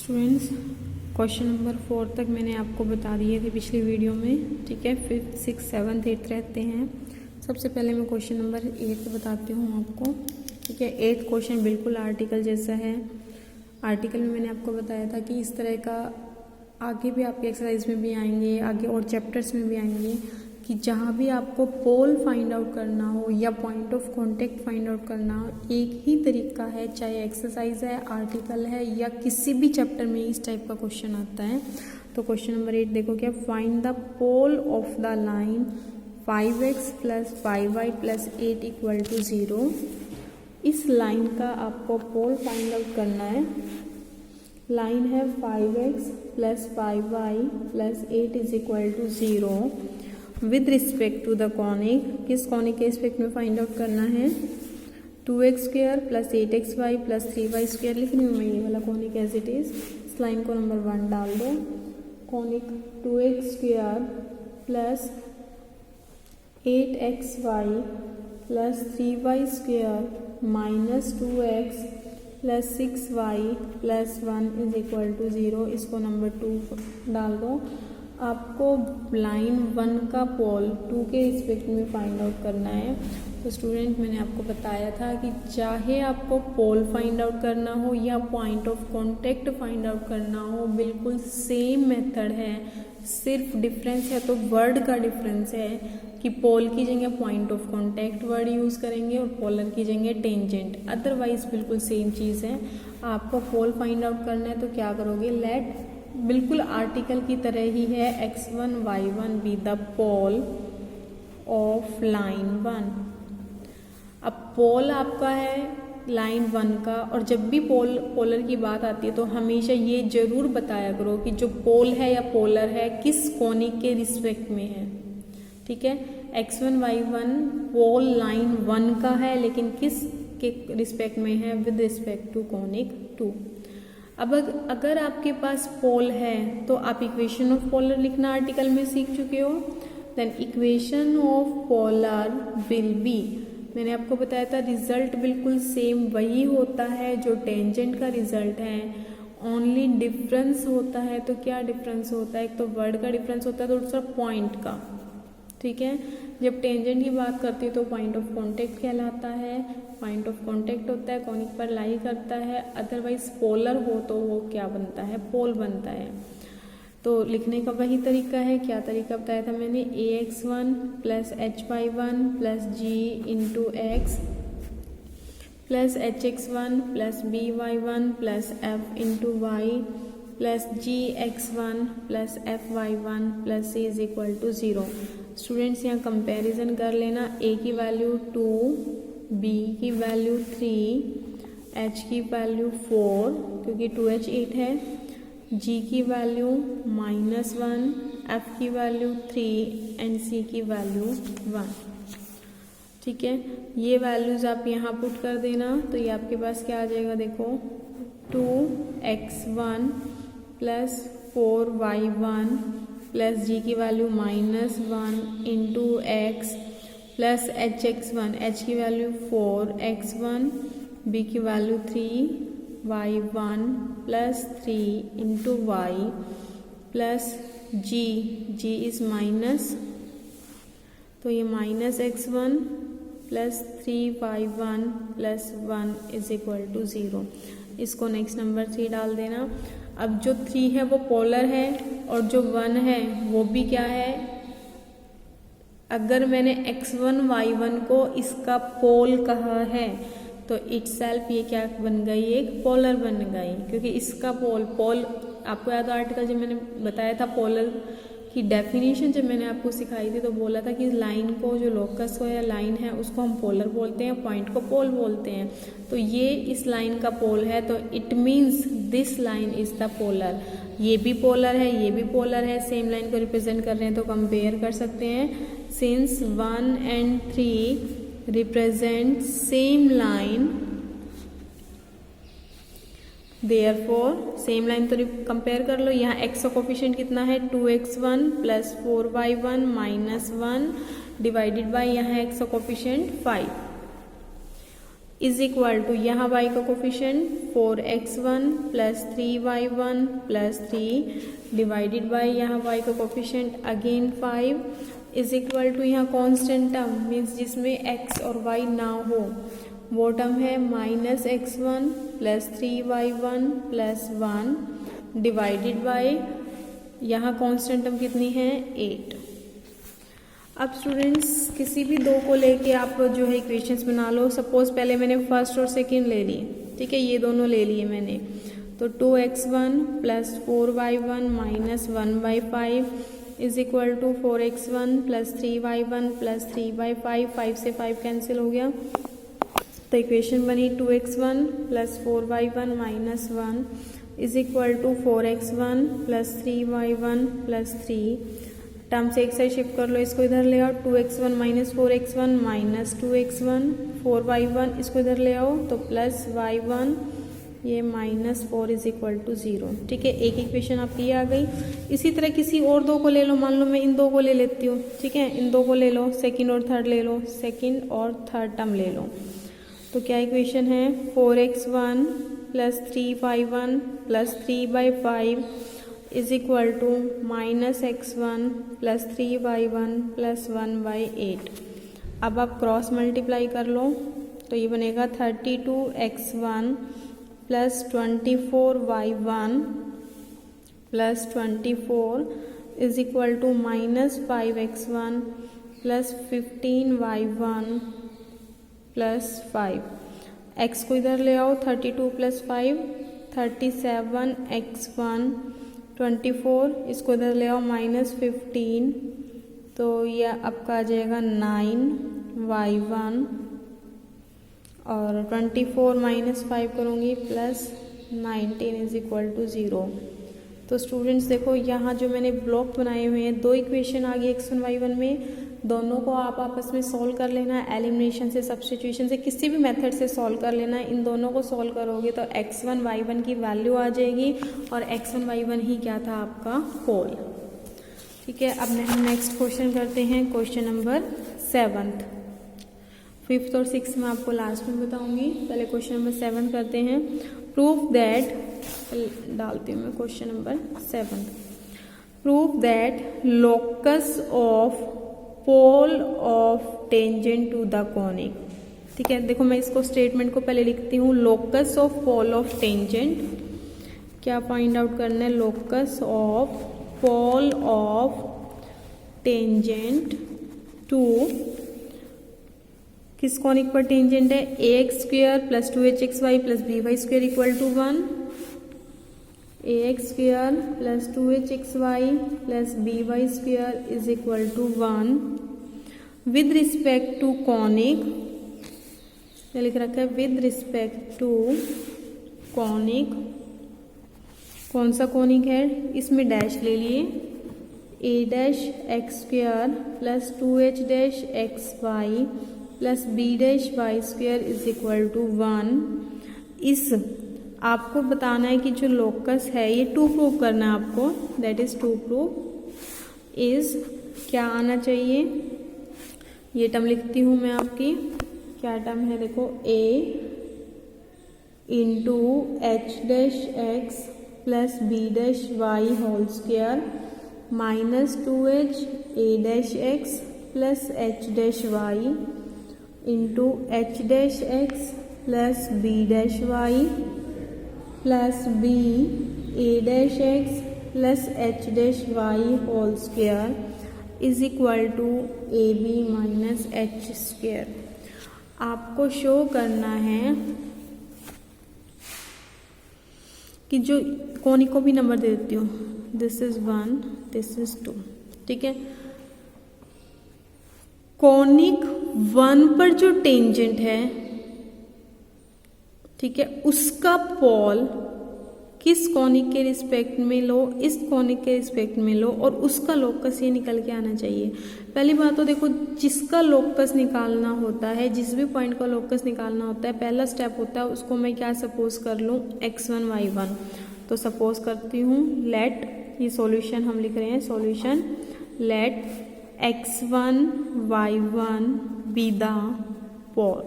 Students, question number 4 तक मैंने आपको बता दिए थे पिछली वीडियो में। ठीक है, 5th 6th 7th 8th रहते हैं। सबसे पहले मैं क्वेश्चन नंबर 8 बताती हूँ आपको। ठीक है, 8th क्वेश्चन बिल्कुल आर्टिकल जैसा है। आर्टिकल में मैंने आपको बताया था कि इस तरह का आगे भी आपके एक्सरसाइज में भी आएंगे, आगे और चैप्टर्स में भी आएंगे कि जहाँ भी आपको पोल फाइंड आउट करना हो या point of contact find out करना हो, एक ही तरीका है, चाहे एक्सरसाइज है, आर्टिकल है या किसी भी चैप्टर में इस टाइप का क्वेश्चन आता है। तो क्वेश्चन नंबर 8 देखो क्या, find the pole of the line 5x + 5y + 8 = 0। इस लाइन का आपको पोल फाइंड आउट करना है। लाइन है 5x + 5y + 8 = 0 with respect to the conic. किस कॉनिक के रिस्पेक्ट में फाइंड आउट करना है? 2x² + 8xy + 3y² लिख रही हूँ मैं ये वाला कॉनिक एज इट इज। इस लाइन को नंबर 1 डाल दो। Conic 2x² + 8xy + 3y² - 2x + 6y + 1 = 0। इसको नंबर 2 डाल दो। आपको लाइन 1 का पोल 2 के रिस्पेक्ट में फाइंड आउट करना है। तो स्टूडेंट, मैंने आपको बताया था कि चाहे आपको पोल फाइंड आउट करना हो या point of contact find out करना हो, बिल्कुल सेम मेथड है। सिर्फ डिफरेंस है तो वर्ड का डिफरेंस है कि पोल की जगह point of contact word use करेंगे और पोलर की जगह टेंजेंट। अदरवाइज बिल्कुल सेम चीज़ है। आपको पोल फाइंड आउट करना है तो क्या करोगे, लेट बिल्कुल आर्टिकल की तरह ही है, x1 y1 be the pole of line 1। अब पोल आपका है लाइन 1 का, और जब भी पोलर की बात आती है तो हमेशा ये जरूर बताया करो कि जो पोल है या पोलर है किस कॉनिक के रिस्पेक्ट में है। ठीक है, x1 y1 पोल लाइन 1 का है, लेकिन किस के रिस्पेक्ट में है? With respect to conic 2। अब अगर आपके पास पोल है तो आप इक्वेशन ऑफ पोलर लिखना आर्टिकल में सीख चुके हो। Then equation of polar will be, मैंने आपको बताया था रिजल्ट बिल्कुल सेम वही होता है जो टेंजेंट का रिजल्ट है। ओनली डिफरेंस होता है, तो क्या डिफरेंस होता है? एक तो वर्ड का डिफरेंस होता है, तो दूसरा पॉइंट का। ठीक है, जब टेंजेंट की बात करती है तो पॉइंट ऑफ कांटेक्ट कहलाता है। पॉइंट ऑफ कांटेक्ट होता है, कॉनिक पर लाई करता है। अदरवाइज पोलर हो तो वो क्या बनता है? पोल बनता है। तो लिखने का वही तरीका है। क्या तरीका बताया था मैंने? ax1 + hy1 + g × x + hx1 + by1 + f × y + gx1 + fy1 + c = 0। Students, यहाँ कंपैरिजन कर लेना। a की वैल्यू 2, b की वैल्यू 3, h की वैल्यू 4 क्योंकि 2h 8 है, g की वैल्यू -1, f की वैल्यू 3 एंड c की वैल्यू 1। ठीक है, ये वैल्यूज आप यहाँ पुट कर देना तो ये आपके पास क्या आ जाएगा? देखो, 2x1 + 4y1 + g की वैल्यू -1 × x + hx1, h की वैल्यू 4, x1, b की value 3, y1 + 3 × y + g is minus, तो ये -x1 + 3y1 + 1 = 0। इसको नेक्स्ट नंबर 3 डाल देना। अब जो 3 है वो पोलर है और जो 1 है वो भी क्या है? अगर मैंने x1 y1 को इसका पोल कहा है तो इटसेल्फ ये क्या बन गई? एक पोलर बन गई, क्योंकि इसका पोल आपको याद आर्टिकल जब मैंने बताया था पोलर की डेफिनेशन जब मैंने आपको सिखाई थी तो बोला था कि लाइन को, जो लोकस हो या लाइन है, उसको हम पोलर बोलते हैं, पॉइंट को पोल बोलते हैं। तो ये इस लाइन का पोल है, तो it means this line is the polar. ये भी पोलर है, ये भी पोलर है, सेम लाइन को रिप्रेजेंट कर रहे हैं तो कंपेयर कर सकते हैं। Since 1 and 3 represent same line, therefore same line तो कंपेयर कर लो। यहाँ x का कोफिशिएंट कितना है? 2x1 + 4y1 - 1 डिवाइडेड बाय यहाँ x का कोफिशिएंट 5। इज इक्वल टू यहाँ y का coefficient 4x1 plus 3y1 plus 3 divided by यहाँ y का coefficient again 5 is equal to यहाँ कॉन्स्टेंट टर्म मीन्स जिसमें x और y ना हो वो टर्म है -x1 plus 3y1 plus 1 divided by यहाँ कॉन्स्टेंट टर्म कितनी है 8। अब स्टूडेंट्स किसी भी दो को लेके आप जो है इक्वेशंस बना लो। सपोज पहले मैंने फर्स्ट और सेकंड ले ली, ठीक है, ये दोनों ले लिए मैंने, तो 2x1 plus 4y1 minus 1/5 is equal to 4x1 plus 3y1 plus 3/5, 5 से 5 कैंसिल हो गया, तो इक्वेशन बनी 2x1 plus 4y1 minus 1 is equal to 4x1 plus 3y1 plus 3। Term से एक साइड शिफ्ट कर लो, इसको इधर ले आओ, 2x1 minus 4x1 minus 2x1 4y1 इसको इधर ले आओ तो प्लस y1 ये -4 इज इक्वल टू 0। ठीक है, एक इक्वेशन आपकी आ गई। इसी तरह किसी और दो को ले लो, मान लो मैं इन दो को ले लेती हूँ, ठीक है, इन दो को ले लो, सेकंड और थर्ड ले लो, सेकंड और थर्ड टर्म ले लो, तो क्या इक्वेशन है 4x1 plus 3y1 plus 3/5 is equal to -x1 plus 3y1 plus 1/8। अब आप क्रॉस मल्टीप्लाई कर लो तो ये बनेगा 32x1 plus 24y1 plus 24 is equal to -5x1 plus 15y1 plus 5। x को इधर ले आओ, 32 प्लस 5 37x1 24 इसको इधर ले आओ -15 तो यह आपका आ जाएगा 9y1 और 24 माइनस 5 करूँगी प्लस 19 इज इक्वल टू 0। तो स्टूडेंट्स देखो यहाँ जो मैंने ब्लॉक बनाए हुए हैं, दो इक्वेशन आ गई x1 y1 में, दोनों को आप आपस में सॉल्व कर लेना है, एलिमिनेशन से, सब्स्टिट्यूशन से, किसी भी मेथड से सॉल्व कर लेना है। इन दोनों को सॉल्व करोगे तो x1 y1 की वैल्यू आ जाएगी और x1 y1 ही क्या था आपका होल। ठीक है, अब हम नेक्स्ट क्वेश्चन करते हैं, क्वेश्चन नंबर 7। 5th और 6th में आपको लास्ट में बताऊंगी, पहले क्वेश्चन नंबर 7 करते हैं। प्रूफ दैट, डालती हूँ मैं question number 7। Proof that locus of pole of tangent to the conic. ठीक है, देखो मैं इसको स्टेटमेंट को पहले लिखती हूँ, locus of pole of tangent, क्या फाइंड आउट करना है, locus of pole of tangent to किस कॉनिक पर टेंजेंट है, ax² plus 2hxy plus by² equal to 1, ax² plus 2hxy plus by² is equal to 1 with respect to conic, क्या लिख रखा है, विद रिस्पेक्ट टू कॉनिक, कौन सा conic है, इसमें डैश ले लिए, a'(x² plus 2h'(xy plus b'(y² is equal to 1। इस आपको बताना है कि जो लोकस है ये टू प्रूव करना है आपको, that is to prove is क्या आना चाहिए, ये टर्म लिखती हूँ मैं आपकी, क्या टर्म है देखो, a into h'(x plus b'(y whole square minus 2h a'(x plus h'(y into h'(x plus b'(y plus b a'(x plus h'(y whole square is equal to ab minus h²। आपको show करना है कि जो conic को भी number दे देती हूँ, this is 1 this is 2। ठीक है, कॉनिक 1 पर जो टेंजेंट है, ठीक है, उसका पोल किस कॉनिक के रिस्पेक्ट में लो, इस कॉनिक के रिस्पेक्ट में लो और उसका लोकस ये निकल के आना चाहिए। पहली बात तो देखो, जिसका लोकस निकालना होता है, जिस भी पॉइंट का लोकस निकालना होता है, पहला स्टेप होता है उसको मैं क्या सपोज कर लूँ, x1 y1। तो सपोज करती हूँ लेट, ये सॉल्यूशन हम लिख रहे हैं, solution let x1 y1 be the pole.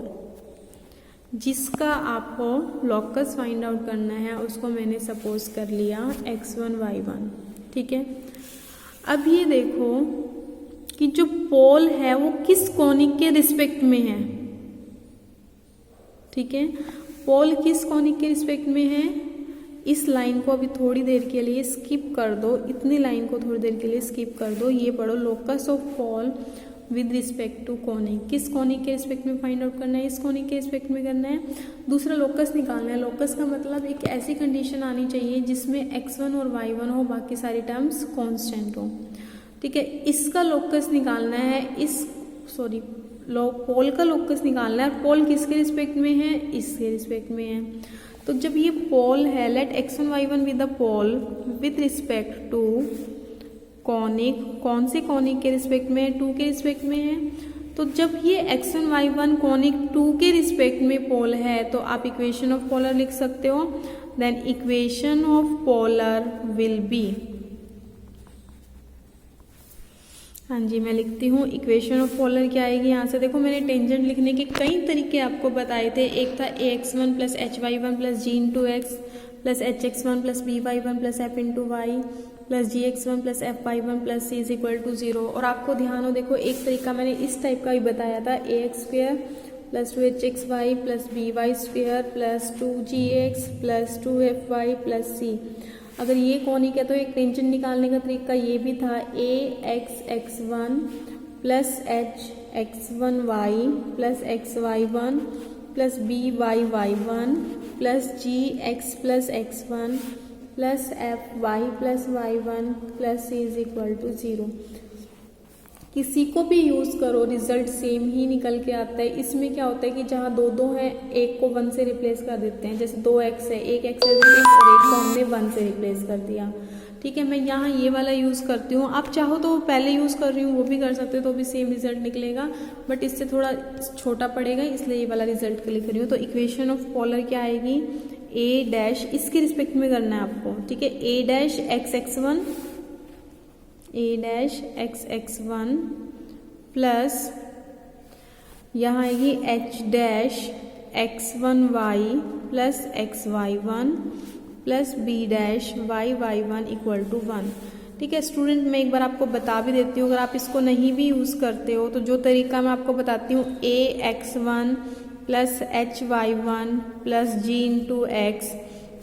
जिसका आपको लॉकस फाइंड आउट करना है उसको मैंने सपोज कर लिया x1 y1, ठीक है। अब ये देखो कि जो पोल है वो किस कोनिक के रिस्पेक्ट में है, ठीक है। पोल किस कोनिक के रिस्पेक्ट में है, इस लाइन को अभी थोड़ी देर के लिए स्किप कर दो, इतनी लाइन को थोड़ी देर के लिए स्किप कर दो। ये पढ़ो locus of pole with respect to conic, किस कोनिक के रिस्पेक्ट में फाइंड आउट करना है, इस कोनिक के रिस्पेक्ट में करना है। दूसरा लोकस निकालना है। लोकस का मतलब एक ऐसी कंडीशन आनी चाहिए जिसमें x1 और y1 हो, बाकी सारी टर्म्स कांस्टेंट हो, ठीक है। इसका लोकस निकालना है, पोल का लोकस निकालना है। पोल किसके रिस्पेक्ट में है, इसके रिस्पेक्ट में है। तो जब ये पोल है, let x1 y1 with the pole with respect to conic, कौन से कॉनिक के रिस्पेक्ट में है, 2 के रिस्पेक्ट में है। तो जब ये x1 y1 कॉनिक 2 के रिस्पेक्ट में पोल है तो आप इक्वेशन ऑफ पोलर लिख सकते हो। Then equation of polar will be, हाँ जी मैं लिखती हूँ। इक्वेशन ऑफ पोलर क्या आएगी, यहाँ से देखो मैंने टेंजेंट लिखने के कई तरीके आपको बताए थे। एक था ax1 plus hy1 plus g into x plus hx1 plus by1 plus f into y plus gx1 plus fy1 plus c is equal to 0। और आपको ध्यान हो, देखो एक तरीका मैंने इस टाइप का भी बताया था, ax square plus 2hxy plus by square plus 2gx plus 2fy plus c। अगर ये कॉनिक है तो एक टेंजेंट निकालने का तरीका ये भी था, axx1 plus hx1y plus xy1 plus byy1 plus gx plus x1 plus fy plus y1 plus c is equal to 0। किसी को भी यूज करो रिजल्ट सेम ही निकल के आता है। इसमें क्या होता है कि जहाँ दो दो हैं, एक को 1 से रिप्लेस कर देते हैं। जैसे 2x है, एक x है और एक को हमने 1 से रिप्लेस कर दिया, ठीक है। मैं यहाँ ये वाला यूज करती हूँ, आप चाहो तो पहले यूज कर रही हूँ वो भी कर सकते हो, तो भी सेम रिजल्ट निकलेगा, बट इससे थोड़ा छोटा पड़ेगा इसलिए ये वाला रिजल्ट लिख रही हूँ। तो इक्वेशन ऑफ पोलर क्या आएगी, a डैश, इसके रिस्पेक्ट में करना है आपको, ठीक है। a डैश xx1 प्लस यहाँ आएगी h dash x1y plus xy1 plus b dash yy1 equal to 1, ठीक है। स्टूडेंट मैं एक बार आपको बता भी देती हूँ, अगर आप इसको नहीं भी यूज़ करते हो तो जो तरीका मैं आपको बताती हूँ, ax1 plus hy1 plus g into x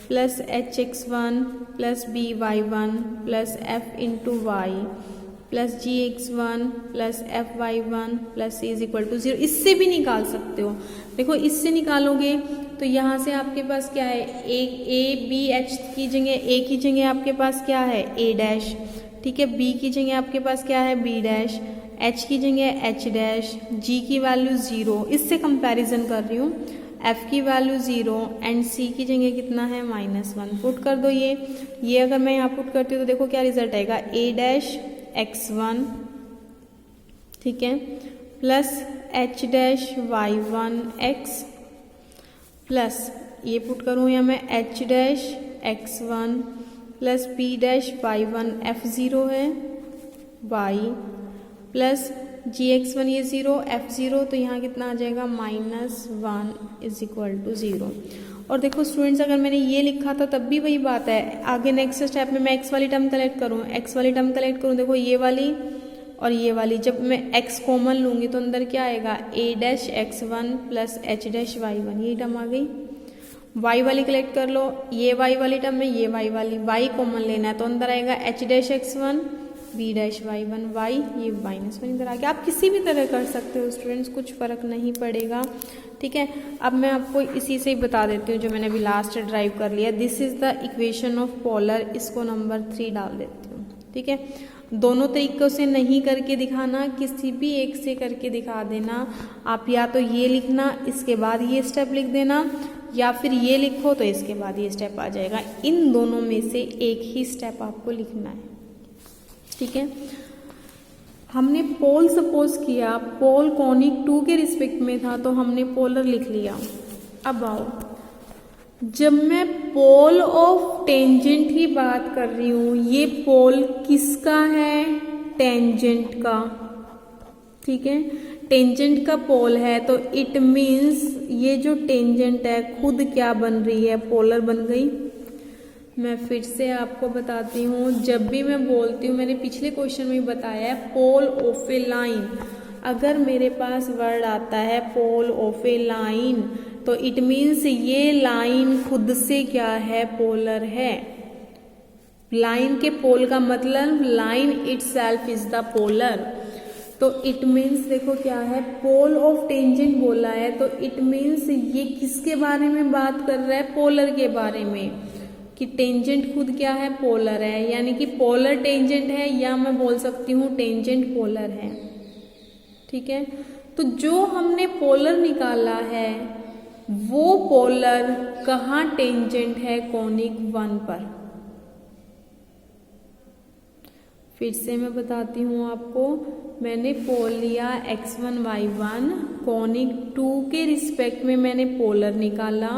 plus hx1 plus by1 plus f into y plus gx1 plus fy1 plus c is equal to 0। इससे भी निकाल सकते हो। देखो इससे निकालोगे तो यहाँ से आपके पास क्या है, a b h की जगह a की जगह आपके पास क्या है a डैश, ठीक है। b की जगह आपके पास क्या है b डैश, h की जगह h डैश, g की वैल्यू 0, इससे कंपैरिजन कर रही हूँ, f की वैल्यू 0 एंड c की जगह कितना है -1। पुट कर दो ये अगर मैं यहाँ पुट करती हूँ तो देखो क्या रिजल्ट आएगा, a डैश x1, ठीक है, plus h dash y1 x plus ये पुट करूँ या मैं h dash x1 plus b dash y1 f0 है y प्लस gx1 ये 0 f0, तो यहाँ कितना आ जाएगा -1 इज इक्वल टू 0। और देखो स्टूडेंट्स अगर मैंने ये लिखा था तब भी वही बात है, आगे नेक्स्ट स्टेप में मैं x वाली टर्म कलेक्ट करूँ, x वाली टर्म कलेक्ट करूँ, देखो ये वाली और ये वाली, जब मैं x कॉमन लूँगी तो अंदर क्या आएगा a dash x1 plus h dash y1, ये टर्म आ गई। y वाली कलेक्ट कर लो, ये y वाली टर्म में ये y वाली, y कॉमन लेना है तो अंदर आएगा h dash x1 b dash y1 y, ये -1 इधर आ गया। आप किसी भी तरह कर सकते हो स्टूडेंट्स, कुछ फ़र्क नहीं पड़ेगा, ठीक है। अब मैं आपको इसी से ही बता देती हूँ जो मैंने अभी लास्ट ड्राइव कर लिया, this is the equation of polar, इसको नंबर 3 डाल देती हूँ, ठीक है। दोनों तरीक़ों से नहीं करके दिखाना, किसी भी एक से करके दिखा देना। आप या तो ये लिखना इसके बाद ये स्टेप लिख देना, या फिर ये लिखो तो इसके बाद ये स्टेप आ जाएगा। इन दोनों में से एक ही स्टेप आपको लिखना है, ठीक है। हमने पोल सपोज किया, पोल कॉनिक 2 के रिस्पेक्ट में था तो हमने पोलर लिख लिया। अब आओ, जब मैं पोल ऑफ टेंजेंट की बात कर रही हूँ, ये पोल किसका है, टेंजेंट का, ठीक है। टेंजेंट का पोल है तो इट मीन्स ये जो टेंजेंट है खुद क्या बन रही है, पोलर बन गई। मैं फिर से आपको बताती हूँ, जब भी मैं बोलती हूँ, मैंने पिछले क्वेश्चन में बताया है पोल ऑफ ए लाइन, अगर मेरे पास वर्ड आता है पोल ऑफ ए लाइन तो इट मीन्स ये लाइन खुद से क्या है, पोलर है। लाइन के पोल का मतलब line itself is the polar. तो इट मीन्स देखो क्या है, पोल ऑफ टेंजेंट बोला है तो इट मीन्स ये किसके बारे में बात कर रहा है, पोलर के बारे में, कि टेंजेंट खुद क्या है, पोलर है, यानी कि पोलर टेंजेंट है, या मैं बोल सकती हूँ टेंजेंट पोलर है। ठीक है, तो जो हमने पोलर निकाला है वो पोलर कहाँ टेंजेंट है, कोनिक 1 पर। फिर से मैं बताती हूँ आपको, मैंने पोल लिया x1 y1, कोनिक 2 के रिस्पेक्ट में मैंने पोलर निकाला,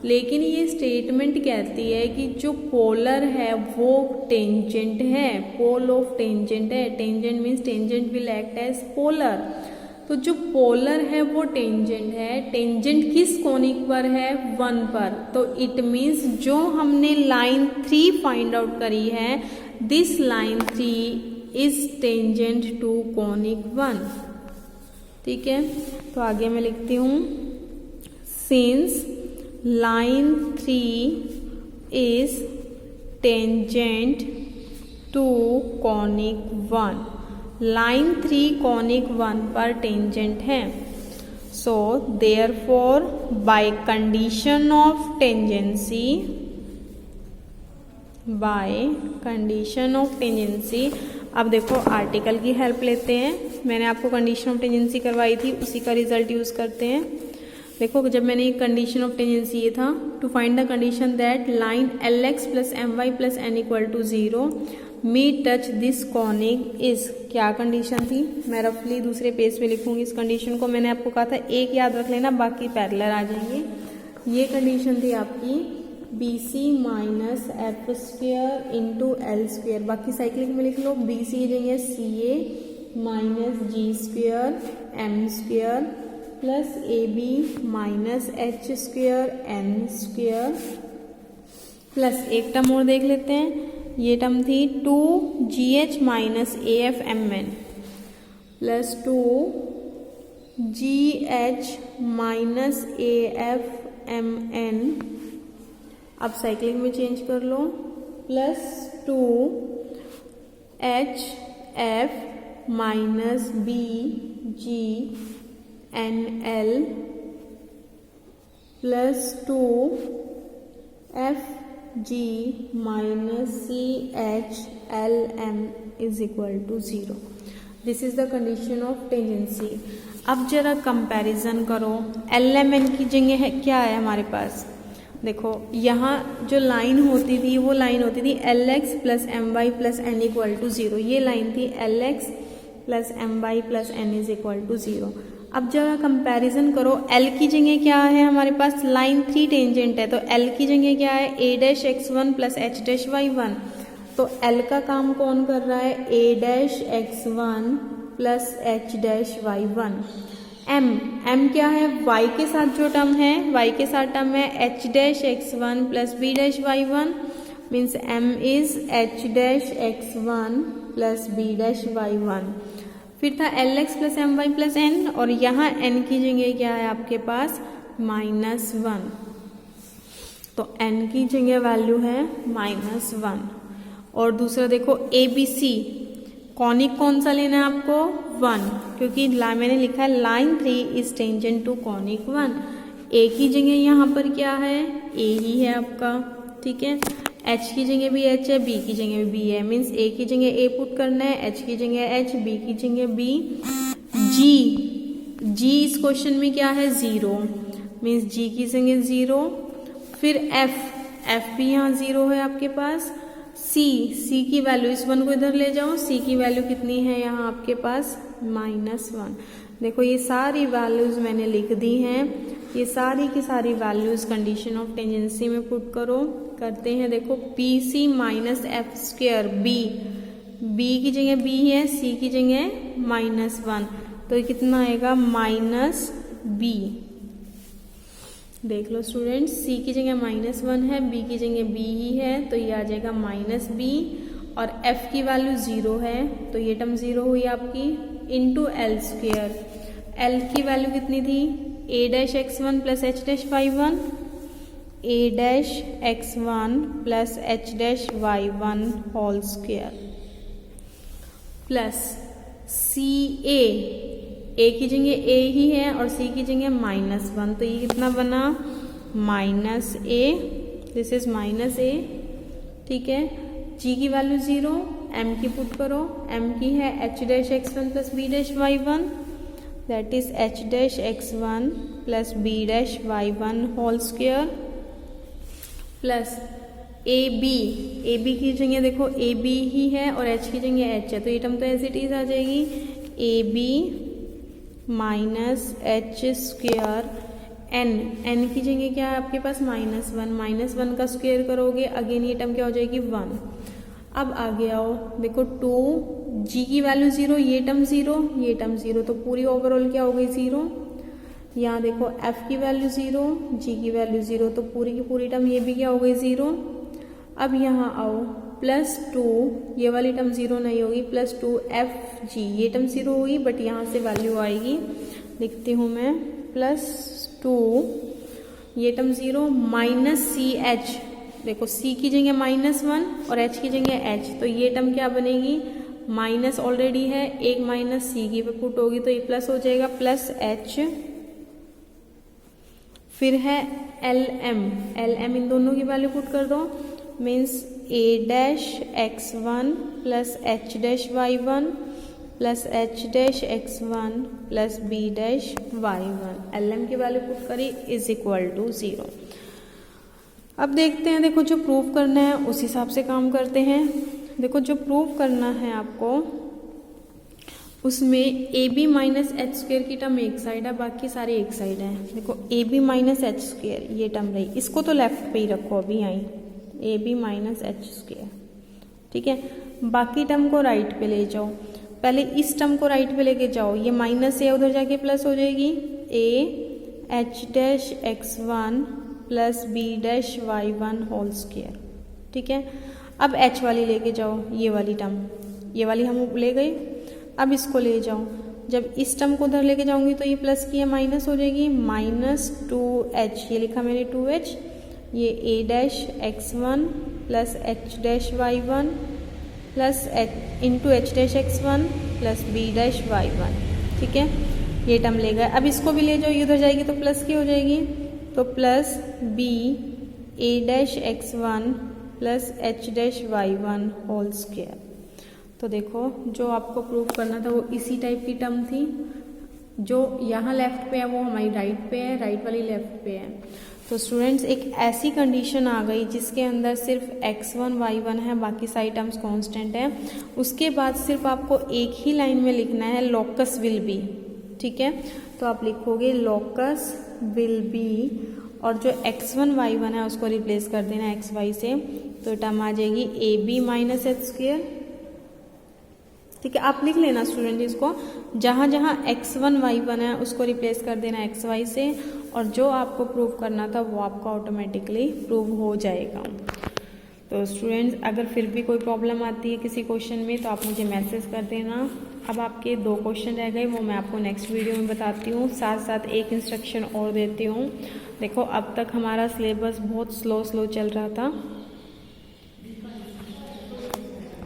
लेकिन ये स्टेटमेंट कहती है कि जो पोलर है वो टेंजेंट है, पोल ऑफ टेंजेंट है। Tangent means tangent will act as polar, तो जो पोलर है वो टेंजेंट है। टेंजेंट किस कोनिक पर है, 1 पर, तो इट मीन्स जो हमने लाइन 3 फाइंड आउट करी है, this line 3 is tangent to conic 1। ठीक है, तो आगे मैं लिखती हूँ, since line 3 is tangent to conic 1, line 3 conic 1 पर टेंजेंट है। So therefore by condition of tangency, अब देखो आर्टिकल की हेल्प लेते हैं। मैंने आपको कंडीशन ऑफ टेंजेंसी करवाई थी, उसी का रिजल्ट यूज करते हैं। देखो जब मैंने कंडीशन ऑफ टेंजेंसी ये था, to find the condition that line Lx plus My plus n equal to 0 may touch this conic is, क्या कंडीशन थी, मैं रफली दूसरे पेज पे लिखूंगी इस कंडीशन को। मैंने आपको कहा था एक याद रख लेना, बाकी पैरेलल आ जाएंगे। ये कंडीशन थी आपकी BC minus F square into L square, बाकी साइक्लिक में लिख लो, BC की जगह CA minus G square M square plus AB minus H square N square plus एक टर्म और देख लेते हैं, ये टर्म थी 2GH minus AF MN plus 2GH minus AF MN, अब साइक्लिंग में चेंज कर लो, plus 2HF minus BGNL plus 2FG minus CHLM is equal to 0। This is the condition of tangency. अब जरा कंपैरिजन करो, LMN की जगह है क्या है हमारे पास, देखो यहाँ जो लाइन होती थी वो लाइन होती थी Lx plus My plus n equal to 0, ये लाइन थी Lx plus My plus n is equal to 0। अब जरा कंपैरिजन करो, L की जगह क्या है हमारे पास, लाइन 3 टेंजेंट है तो L की जगह क्या है, a dash x1 plus h dash y1, तो L का काम कौन कर रहा है, a dash x1 plus h dash y1। M क्या है, y के साथ जो टर्म है, y के साथ टर्म है h dash x1 plus b dash y1, means M is h dash x1 plus b dash y1। फिर था Lx plus My plus n, और यहाँ n की जगह क्या है आपके पास, -1, तो n की जगह वैल्यू है -1। और दूसरा देखो ABC, कॉनिक कौन सा लेना है आपको, 1, क्योंकि मैंने लिखा है line 3 is tangent to conic 1। A की जगह यहाँ पर क्या है, A ही है आपका, ठीक है। H की जगह भी H है, B की जगह भी B है, मीन्स A की जगह A पुट करना है, H की जगह H, B की जगह B। G इस क्वेश्चन में क्या है, 0, मीन्स G की जगह 0। फिर F भी यहाँ 0 है आपके पास। C की वैल्यू, इस 1 को इधर ले जाओ, C की वैल्यू कितनी है यहाँ आपके पास, -1। देखो ये सारी वैल्यूज मैंने लिख दी हैं, ये सारी की सारी वैल्यूज कंडीशन ऑफ टेंजेंसी में पुट करो, करते हैं। देखो BC minus F square B की जगह B है, C की जगह -1, तो तो कितना आएगा माइनस बी। देख लो स्टूडेंट्स, सी की जगह -1 है, बी की जगह बी ही है, तो ये आ जाएगा माइनस बी। और एफ की वैल्यू 0 है, तो ये टर्म 0 हुई आपकी, इंटू एल स्क्वेयर। एल की वैल्यू कितनी थी, a dash x1 plus h dash y1, a dash x1 plus h dash y1 whole square, plus C A की जगह a ही है और c की जगह -1, तो ये कितना बना minus a, this is minus a। ठीक है, g की वैल्यू 0, m की पुट करो, m की है h dash x1 plus b dash y1, that is h dash x1 plus b dash y1 whole square, plus a b की जगह देखो a b ही है और h की जगह h है, तो ये टर्म तो एज इट इज आ जाएगी, a B minus H square, n की जगह क्या है आपके पास -1 का स्क्वेयर करोगे, अगेन ये टर्म क्या हो जाएगी 1। अब आगे आओ, देखो 2, g की वैल्यू 0, ये टर्म 0, ये टर्म 0, तो पूरी ओवरऑल क्या हो गई 0। यहाँ देखो f की वैल्यू 0, g की वैल्यू 0, तो पूरी की पूरी टर्म ये भी क्या हो गई 0। अब यहाँ आओ, +2, ये वाली टर्म 0 नहीं होगी, +2f g, ये टर्म 0 होगी, बट यहाँ से वैल्यू आएगी, लिखती हूँ मैं, +2, ये टर्म 0, माइनस सी एच, देखो c की जगह -1 और h की जगह h, तो ये टर्म क्या बनेगी, माइनस ऑलरेडी है, एक माइनस c की पे पुट होगी, तो ये प्लस हो जाएगा, प्लस h। फिर है LM इन दोनों की वैल्यू पुट कर दो, means a dash x1 plus h dash y1 plus h dash x1 plus b dash y1, LM की वैल्यू पुट करी इज इक्वल टू 0। अब देखते हैं, देखो जो प्रूव करना है उस हिसाब से काम करते हैं। देखो जो प्रूव करना है आपको, उसमें A B minus H square की टर्म एक साइड है, बाकी सारे एक साइड है। देखो A B minus H square ये टर्म रही, इसको तो लेफ्ट पे ही रखो अभी, I A B minus H square, ठीक है। बाकी टर्म को राइट पे ले जाओ, पहले इस टर्म को राइट पे लेके जाओ, ये माइनस ए उधर जाके प्लस हो जाएगी, a h dash x1 plus b dash y1 whole square, ठीक है। अब h वाली लेके जाओ, ये वाली टर्म, ये वाली हम ले गए, अब इसको ले जाओ, जब इस टर्म को उधर लेके जाऊंगी तो ये प्लस की है माइनस हो जाएगी, -2h, ये लिखा मैंने 2h, ये a dash x1 plus h dash y1 plus into h dash x1 plus b dash y1, ठीक है। ये टर्म ले गए, अब इसको भी ले जाओ, ये उधर जाएगी तो प्लस की हो जाएगी, तो plus b a dash x1 plus h dash y1 whole square. तो देखो जो आपको प्रूव करना था वो इसी टाइप की टर्म थी, जो यहाँ लेफ्ट पे है वो हमारी राइट पे है, राइट वाली लेफ्ट पे है। तो स्टूडेंट्स एक ऐसी कंडीशन आ गई जिसके अंदर सिर्फ x1 y1 है, बाकी सारी टर्म्स कांस्टेंट है। उसके बाद सिर्फ आपको एक ही लाइन में लिखना है लॉकस विल बी, ठीक है। तो आप लिखोगे लॉकस विल बी, और जो x1 y1 है उसको रिप्लेस कर देना xy से, तो टर्म आ जाएगी a B minus H square, ठीक है। आप लिख लेना स्टूडेंट इसको, जहाँ जहाँ x1 y1 है उसको रिप्लेस कर देना xy से, और जो आपको प्रूव करना था वो आपका ऑटोमेटिकली प्रूव हो जाएगा। तो स्टूडेंट्स अगर फिर भी कोई प्रॉब्लम आती है किसी क्वेश्चन में तो आप मुझे मैसेज कर देना। अब आपके 2 क्वेश्चन रह गए, वो मैं आपको नेक्स्ट वीडियो में बताती हूँ, साथ साथ एक इंस्ट्रक्शन और देती हूँ। देखो अब तक हमारा सिलेबस बहुत स्लो चल रहा था,